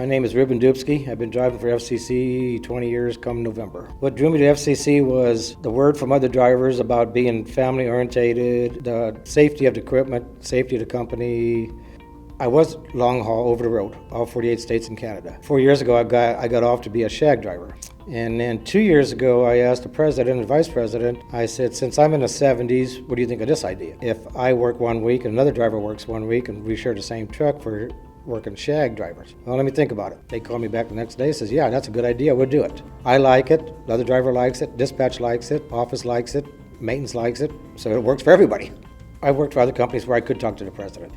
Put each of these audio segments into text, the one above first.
My name is Reuben Dupsky. I've been driving for FCC 20 years come November. What drew me to FCC was the word from other drivers about being family orientated, the safety of the equipment, safety of the company. I was long haul over the road, all 48 states and Canada. 4 years ago, I got off to be a shag driver. And then 2 years ago, I asked the president and vice president, I said, since I'm in the 70s, what do you think of this idea? If I work 1 week and another driver works 1 week and we share the same truck for working shag drivers. Well, let me think about it. They called me back the next day and says, yeah, that's a good idea, we'll do it. I like it, the other driver likes it, dispatch likes it, office likes it, maintenance likes it, so it works for everybody. I worked for other companies where I could talk to the president.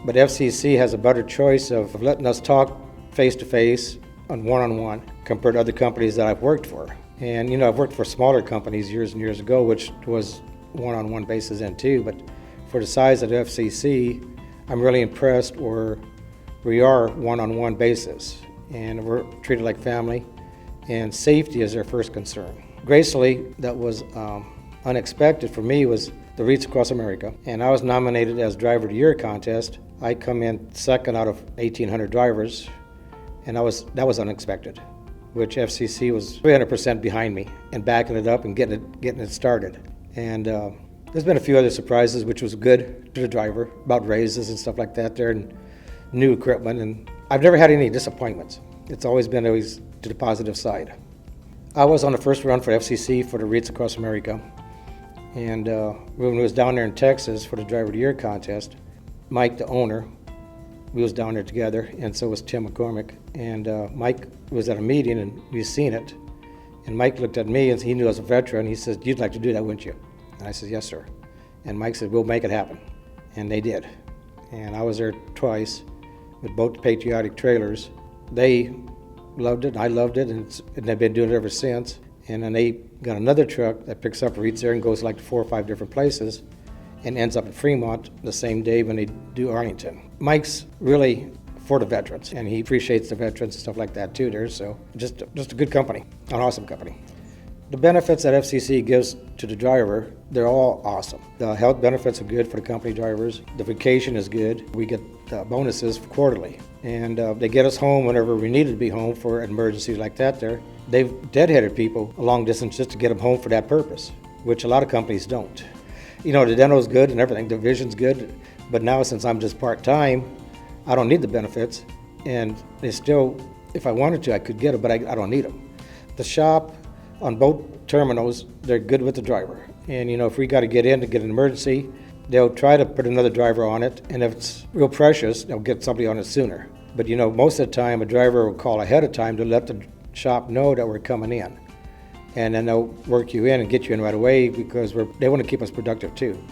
But FCC has a better choice of letting us talk face-to-face on one-on-one compared to other companies that I've worked for. And you know, I've worked for smaller companies years and years ago, which was one-on-one basis then too, but for the size of the FCC, I'm really impressed where we are one-on-one basis, and we're treated like family, and safety is their first concern. Gracefully, that was unexpected for me, was the Wreaths Across America, and I was nominated as Driver of the Year contest. I come in second out of 1,800 drivers, and that was unexpected, which FCC was 300% behind me and backing it up and getting it started. And there's been a few other surprises, which was good to the driver, about raises and stuff like that there, and new equipment, and I've never had any disappointments. It's always been to the positive side. I was on the first run for FCC for the Wreaths Across America, and when we was down there in Texas for the Driver of the Year contest, Mike, the owner, we was down there together, and so was Tim McCormick, and Mike was at a meeting and we seen it, and Mike looked at me and he knew I was a veteran. He said, you'd like to do that, wouldn't you? And I said, yes, sir. And Mike said, we'll make it happen. And they did. And I was there twice with both patriotic trailers. They loved it, I loved it, and they've been doing it ever since. And then they got another truck that picks up Wreaths there and goes like to 4 or 5 different places and ends up in Fremont the same day when they do Arlington. Mike's really for the veterans, and he appreciates the veterans and stuff like that too there, so just a good company, an awesome company. The benefits that FCC gives to the driver, they're all awesome. The health benefits are good for the company drivers. The vacation is good. We get bonuses quarterly. And they get us home whenever we needed to be home for emergencies like that there. They've deadheaded people a long distance just to get them home for that purpose, which a lot of companies don't. You know, the dental's good and everything, the vision's good, but now since I'm just part-time, I don't need the benefits. And they still, if I wanted to, I could get them, but I don't need them. The shop, on both terminals, they're good with the driver. And you know, if we got to get in to get an emergency, they'll try to put another driver on it, and if it's real precious, they'll get somebody on it sooner. But you know, most of the time, a driver will call ahead of time to let the shop know that we're coming in. And then they'll work you in and get you in right away because they want to keep us productive too.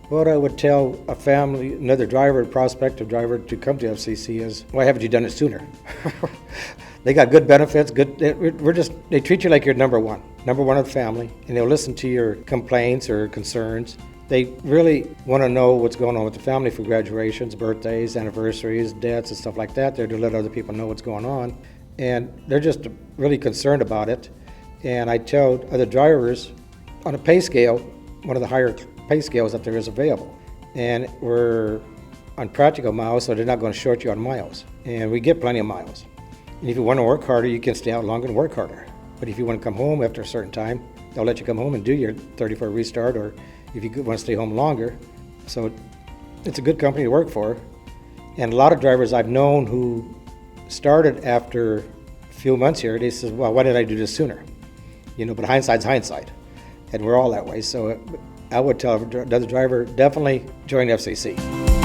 What I would tell a family, another driver, a prospective driver to come to FCC is, why haven't you done it sooner? They got good benefits, they treat you like you're number one of the family, and they'll listen to your complaints or concerns. They really want to know what's going on with the family for graduations, birthdays, anniversaries, deaths, and stuff like that there to let other people know what's going on. And they're just really concerned about it. And I tell other drivers, on a pay scale, one of the higher pay scales that there is available. And we're on practical miles, so they're not going to short you on miles. And we get plenty of miles. And if you want to work harder, you can stay out longer and work harder. But if you want to come home after a certain time, they'll let you come home and do your 34 restart, or if you want to stay home longer. So it's a good company to work for. And a lot of drivers I've known who started after a few months here, they said, well, why didn't I do this sooner? You know, but hindsight's hindsight. And we're all that way. So I would tell another driver, definitely join FCC.